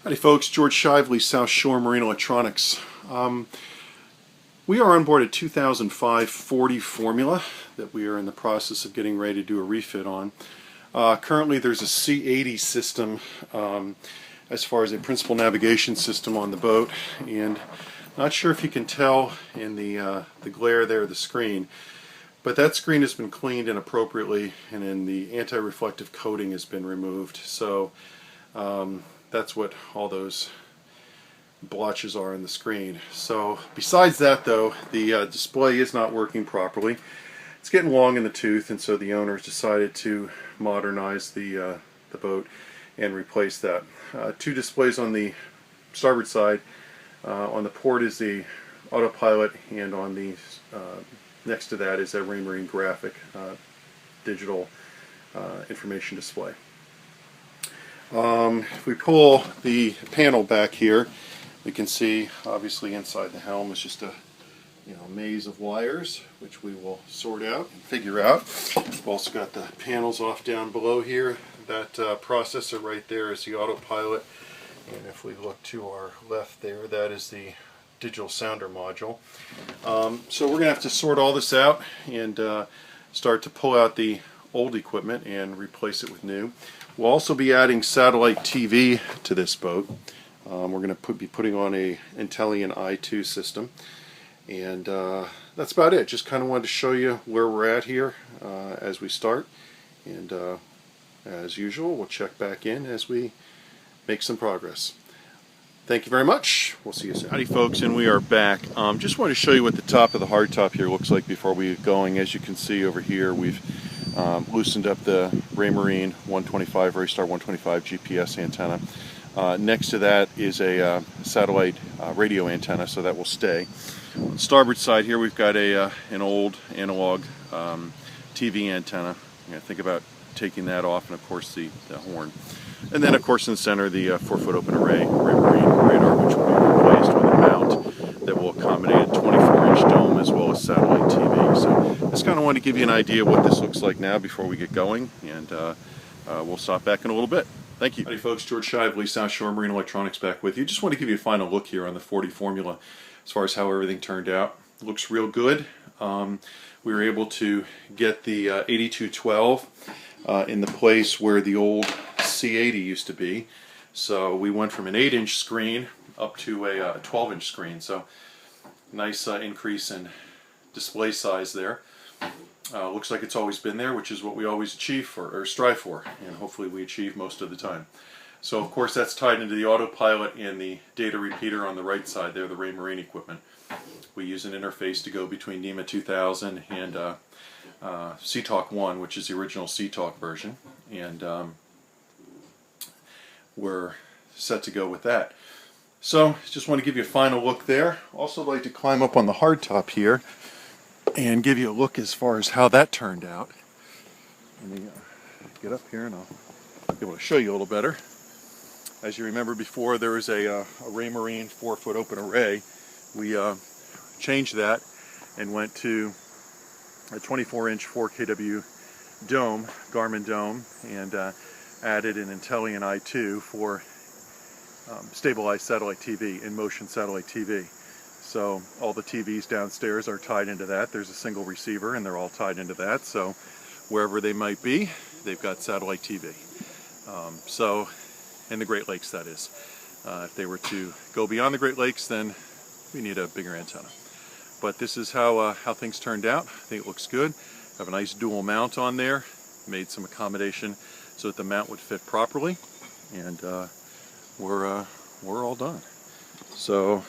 Howdy folks, George Shively, South Shore Marine Electronics. We are on board a 2005 40 Formula that we are in the process of getting ready to do a refit on. Currently there's a C80 system as far as a principal navigation system on the boat, and not sure if you can tell in the glare there of the screen, but that screen has been cleaned inappropriately, and then the anti-reflective coating has been removed. So that's what all those blotches are in the screen. So besides that though, the display is not working properly. It's getting long in the tooth, and so the owners decided to modernize the boat and replace that. Two displays on the starboard side. On the port is the autopilot, and on the next to that is a Raymarine graphic digital information display. If we pull the panel back here, we can see obviously inside the helm is just a maze of wires, which we will sort out and figure out. We've also got the panels off down below here. That processor right there is the autopilot, and if we look to our left there, that is the digital sounder module. So we're going to have to sort all this out and start to pull out the old equipment and replace it with new. We'll also be adding satellite TV to this boat. We're going to be putting on a Intellian i2 system, and that's about it. Just kind of wanted to show you where we're at here as we start, and as usual we'll check back in as we make some progress. Thank you very much. We'll see you soon. Howdy folks, and we are back. Just wanted to show you what the top of the hardtop here looks like before we get going. As you can see over here, we've loosened up the Raymarine 125, Raystar 125 GPS antenna. Next to that is a satellite radio antenna, so that will stay. On the starboard side here, we've got an old analog TV antenna. I'm going to think about taking that off, and of course the horn. And then of course in the center, the 4-foot open array Raymarine radar, which will be replaced with a mount that will accommodate a 24-inch dome as well as satellite TV. So just kind of want to give you an idea of what this looks like now before we get going, and we'll stop back in a little bit. Thank you. Howdy folks, George Shively, South Shore Marine Electronics back with you. Just want to give you a final look here on the 40 Formula as far as how everything turned out. It looks real good. We were able to get the 8212 in the place where the old C80 used to be. So we went from an 8-inch screen up to a 12-inch screen. So nice increase in display size there. Looks like it's always been there, which is what we always achieve for, or strive for, and hopefully we achieve most of the time. So of course that's tied into the autopilot and the data repeater on the right side there, the Raymarine equipment. We use an interface to go between NEMA 2000 and CTalk 1, which is the original CTalk version, and we're set to go with that. So just want to give you a final look there. Also like to climb up on the hardtop here and give you a look as far as how that turned out. Let me get up here and I'll be able to show you a little better. As you remember before, there was a Raymarine 4-foot open array. We changed that and went to a 24-inch 4kW dome, Garmin dome, and added an Intellian i2 for stabilized satellite TV, in-motion satellite TV. So all the TVs downstairs are tied into that. There's a single receiver and they're all tied into that. So wherever they might be, they've got satellite TV. So in the Great Lakes, that is. If they were to go beyond the Great Lakes, then we need a bigger antenna. But this is how things turned out. I think it looks good. Have a nice dual mount on there. Made some accommodation so that the mount would fit properly, and we're all done. So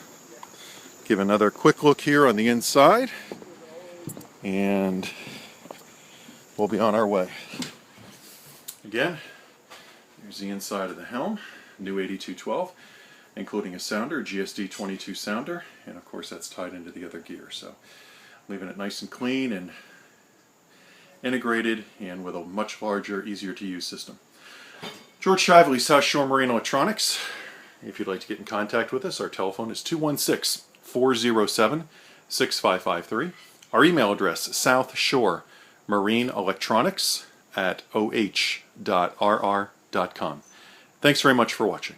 give another quick look here on the inside, and we'll be on our way. Again, here's the inside of the helm, new 8212, including a sounder, a GSD 22 sounder, and of course that's tied into the other gear. So leaving it nice and clean and integrated, and with a much larger, easier to use system. George Shively, South Shore Marine Electronics. If you'd like to get in contact with us, our telephone is 216-407-6553. Our email address, southshoremaриneelectronics@oh.rr.com. Thanks very much for watching.